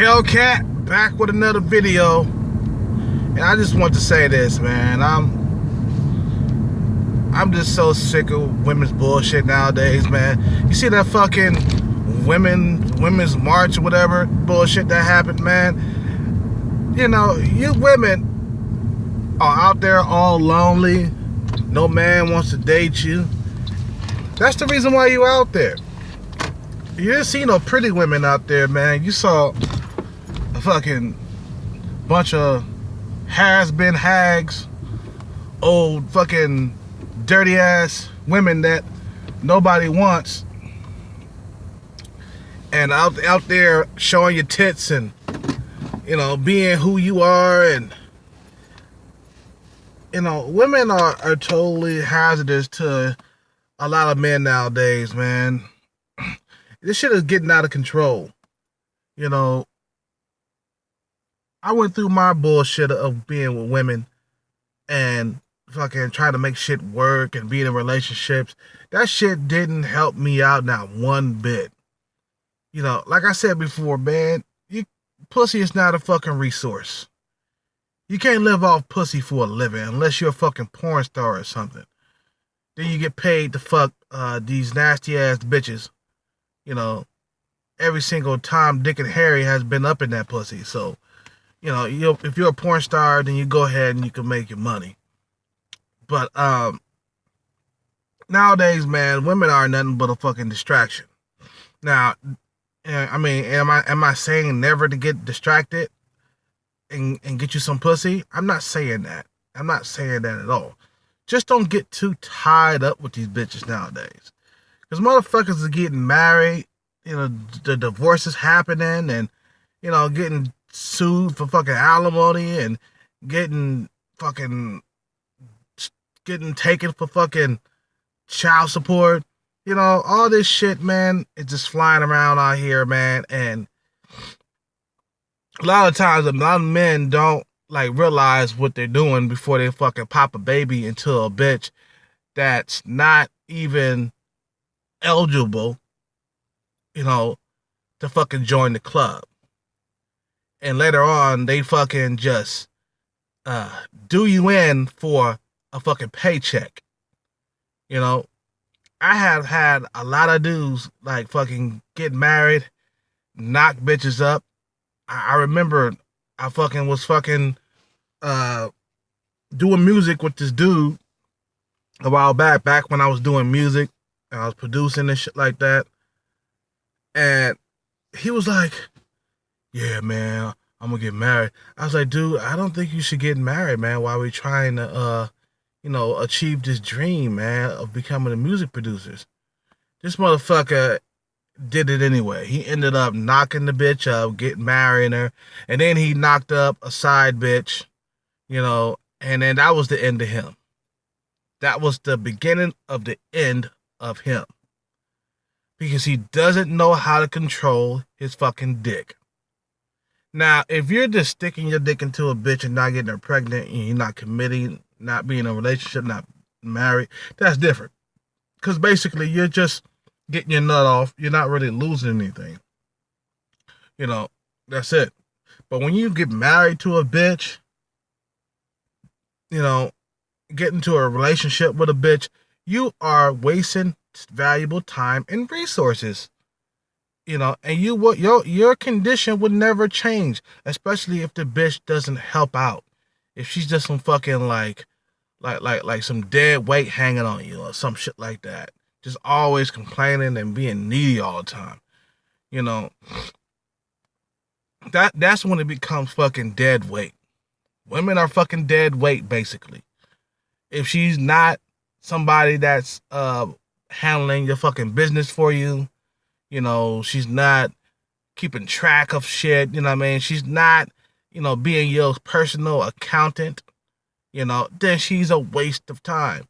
Hellcat back with another video, and I just want to say this, man. I'm just so sick of women's bullshit nowadays, man. You see that fucking women's march or whatever bullshit that happened, man. You know, you women are out there all lonely. No man wants to date you. That's the reason why you out there. You didn't see no pretty women out there, man. You saw a fucking bunch of has-been hags, old fucking dirty ass women that nobody wants, and out there showing your tits and, you know, being who you are. And, you know, women are totally hazardous to a lot of men nowadays, man. This shit is getting out of control. You know, I went through my bullshit of being with women and fucking trying to make shit work and being in relationships. That shit didn't help me out not one bit. You know, like I said before, man, pussy is not a fucking resource. You can't live off pussy for a living unless you're a fucking porn star or something. Then you get paid to fuck these nasty ass bitches. You know, every single time Dick and Harry has been up in that pussy. So, you know, if you're a porn star, then you go ahead and you can make your money. But nowadays, man, women are nothing but a fucking distraction. Now, I mean, am I saying never to get distracted and get you some pussy? I'm not saying that. I'm not saying that at all. Just don't get too tied up with these bitches nowadays. Because motherfuckers are getting married, you know, the divorce is happening, and, you know, getting sued for fucking alimony and getting taken for fucking child support. You know, all this shit, man, is just flying around out here, man. And a lot of times, a lot of men don't like realize what they're doing before they fucking pop a baby into a bitch that's not even eligible, you know, to fucking join the club. And later on, they fucking just do you in for a fucking paycheck. You know, I have had a lot of dudes like fucking get married, knock bitches up. I remember I fucking was fucking doing music with this dude a while back when I was doing music. I was producing and shit like that. And he was like, yeah, man, I'm gonna get married. I was like, dude, I don't think you should get married, man, while we're trying to, you know, achieve this dream, man, of becoming a music producers. This motherfucker did it anyway. He ended up knocking the bitch up, getting marrying her, and then he knocked up a side bitch, you know, and then that was the end of him. That was the beginning of the end of him, because he doesn't know how to control his fucking dick. Now, if you're just sticking your dick into a bitch and not getting her pregnant, and you're not committing, not being in a relationship, not married, that's different. Because basically, you're just getting your nut off. You're not really losing anything. You know, that's it. But when you get married to a bitch, you know, get into a relationship with a bitch, you are wasting valuable time and resources. You know, and your condition would never change, especially if the bitch doesn't help out. If she's just some fucking like some dead weight hanging on you or some shit like that, just always complaining and being needy all the time. You know, that's when it becomes fucking dead weight. Women are fucking dead weight, basically. If she's not somebody that's handling your fucking business for you, you know, she's not keeping track of shit, you know what I mean? She's not, you know, being your personal accountant, you know, then she's a waste of time.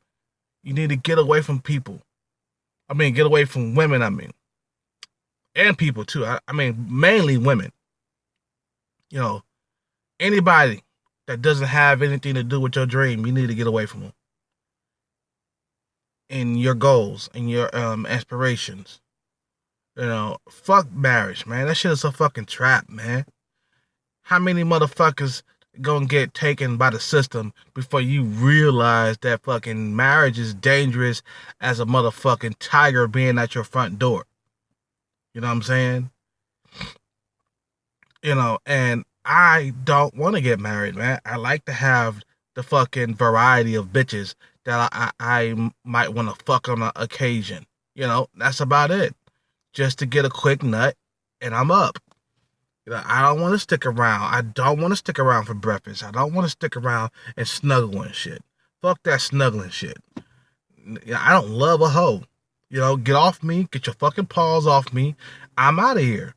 You need to get away from people. I mean, get away from women, I mean. And people, too. I mean, mainly women. You know, anybody that doesn't have anything to do with your dream, you need to get away from them. And your goals and your aspirations. You know, fuck marriage, man. That shit is a fucking trap, man. How many motherfuckers gonna get taken by the system before you realize that fucking marriage is dangerous as a motherfucking tiger being at your front door? You know what I'm saying? And I don't want to get married, man. I like to have the fucking variety of bitches that I might want to fuck on an occasion. That's about it. Just to get a quick nut and I'm up. I don't want to stick around. I don't want to stick around for breakfast. I don't want to stick around and snuggle and shit. Fuck that snuggling shit. I don't love a hoe. Get off me. Get your fucking paws off me. I'm out of here.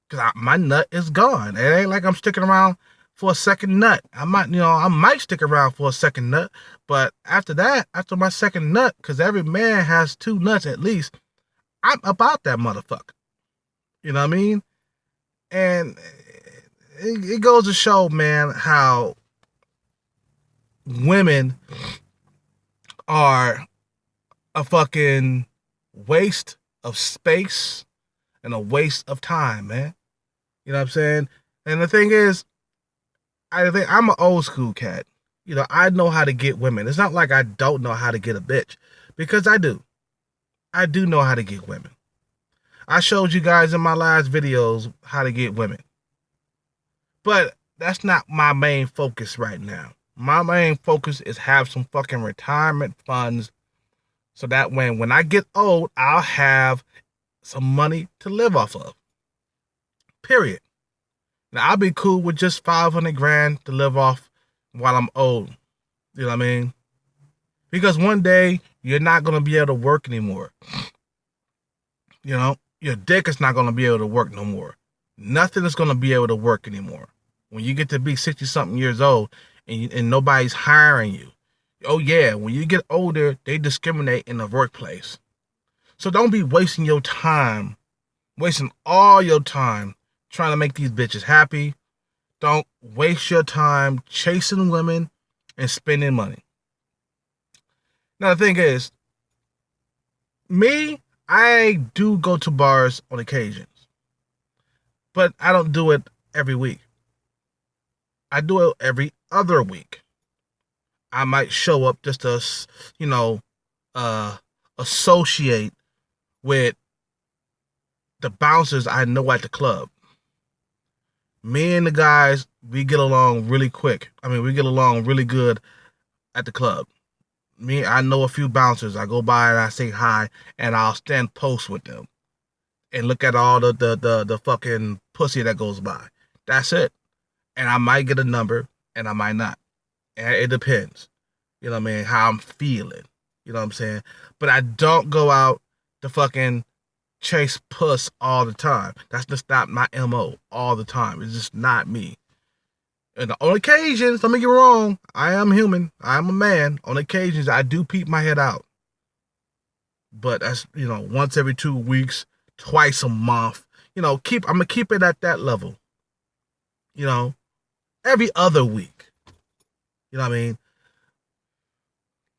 Because my nut is gone. It ain't like I'm sticking around for a second nut. I might stick around for a second nut. But after my second nut, because every man has 2 nuts at least, I'm about that motherfucker. You know what I mean? And it goes to show, man, how women are a fucking waste of space and a waste of time, man. You know what I'm saying? And the thing is, I think I'm an old school cat. I know how to get women. It's not like I don't know how to get a bitch, because I do. I do know how to get women. I showed you guys in my last videos how to get women. But that's not my main focus right now. My main focus is have some fucking retirement funds so that when I get old, I'll have some money to live off of. Period. Now, I'll be cool with just 500 grand to live off while I'm old. You know what I mean? Because one day, you're not going to be able to work anymore. Your dick is not going to be able to work no more. Nothing is going to be able to work anymore. When you get to be 60-something years old and nobody's hiring you. Oh, yeah, when you get older, they discriminate in the workplace. So don't be wasting your time, wasting all your time trying to make these bitches happy. Don't waste your time chasing women and spending money. Now, the thing is, me, I do go to bars on occasions, but I don't do it every week. I do it every other week. I might show up just to, associate with the bouncers I know at the club. Me and the guys, we get along really quick. We get along really good at the club. I know a few bouncers. I go by and I say hi, and I'll stand post with them and look at all the fucking pussy that goes by. That's it. And I might get a number, and I might not. And it depends. You know what I mean? How I'm feeling. You know what I'm saying? But I don't go out to fucking chase puss all the time. That's just not my MO all the time. It's just not me. And on occasions, don't make it wrong, I am human. I am a man. On occasions, I do peep my head out. But that's, once every 2 weeks, twice a month. I'm going to keep it at that level. Every other week. You know what I mean?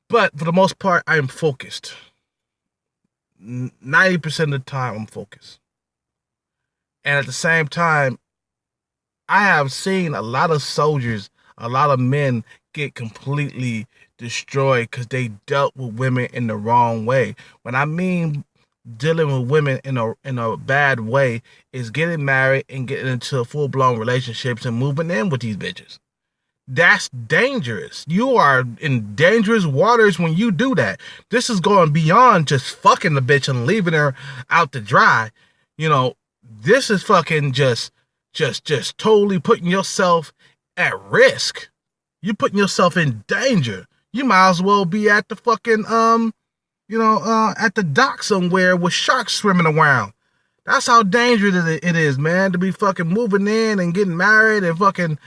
But for the most part, I am focused. 90% of the time, I'm focused. And at the same time, I have seen a lot of soldiers, a lot of men get completely destroyed because they dealt with women in the wrong way. When I mean dealing with women in a bad way is getting married and getting into full-blown relationships and moving in with these bitches. That's dangerous. You are in dangerous waters when you do that. This is going beyond just fucking the bitch and leaving her out to dry. This is fucking just totally putting yourself at risk. You're putting yourself in danger. You might as well be at the fucking at the dock somewhere with sharks swimming around. That's how dangerous it is, man, to be fucking moving in and getting married and fucking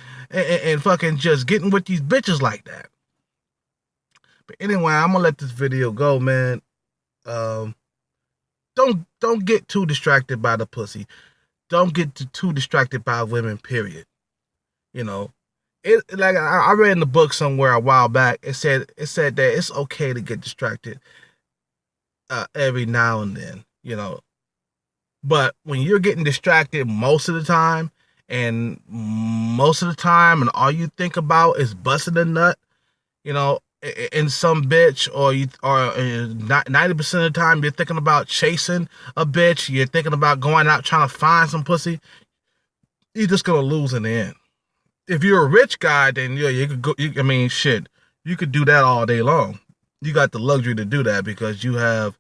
just getting with these bitches like that. But anyway, I'm gonna let this video go, man. Don't get too distracted by the pussy. Don't get too distracted by women, period. Like I read in the book somewhere a while back, it said that it's okay to get distracted every now and then, But when you're getting distracted most of the time and most of the time, and all you think about is busting a nut, you know, in some bitch, or 90% of the time you're thinking about chasing a bitch, you're thinking about going out trying to find some pussy, you're just gonna lose in the end. If you're a rich guy, then yeah, you could go. I mean, shit, you could do that all day long. You got the luxury to do that because you have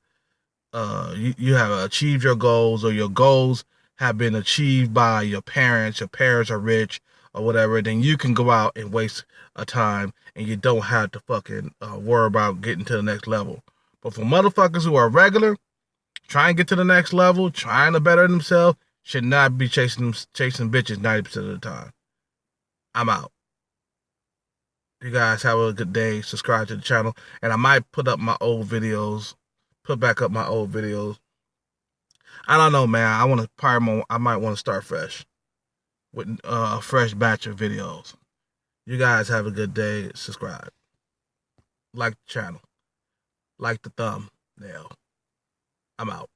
achieved your goals, or your goals have been achieved by your parents. Your parents are rich or whatever. Then you can go out and waste a time, and you don't have to fucking worry about getting to the next level. But for motherfuckers who are regular, trying to get to the next level, trying to better themselves, should not be chasing bitches 90% of the time. I'm out. You guys have a good day. Subscribe to the channel, and I might put up my old videos, put back up my old videos. I don't know, man. I might want to start fresh with a fresh batch of videos. You guys have a good day. Subscribe, like the channel, like the thumbnail. I'm out.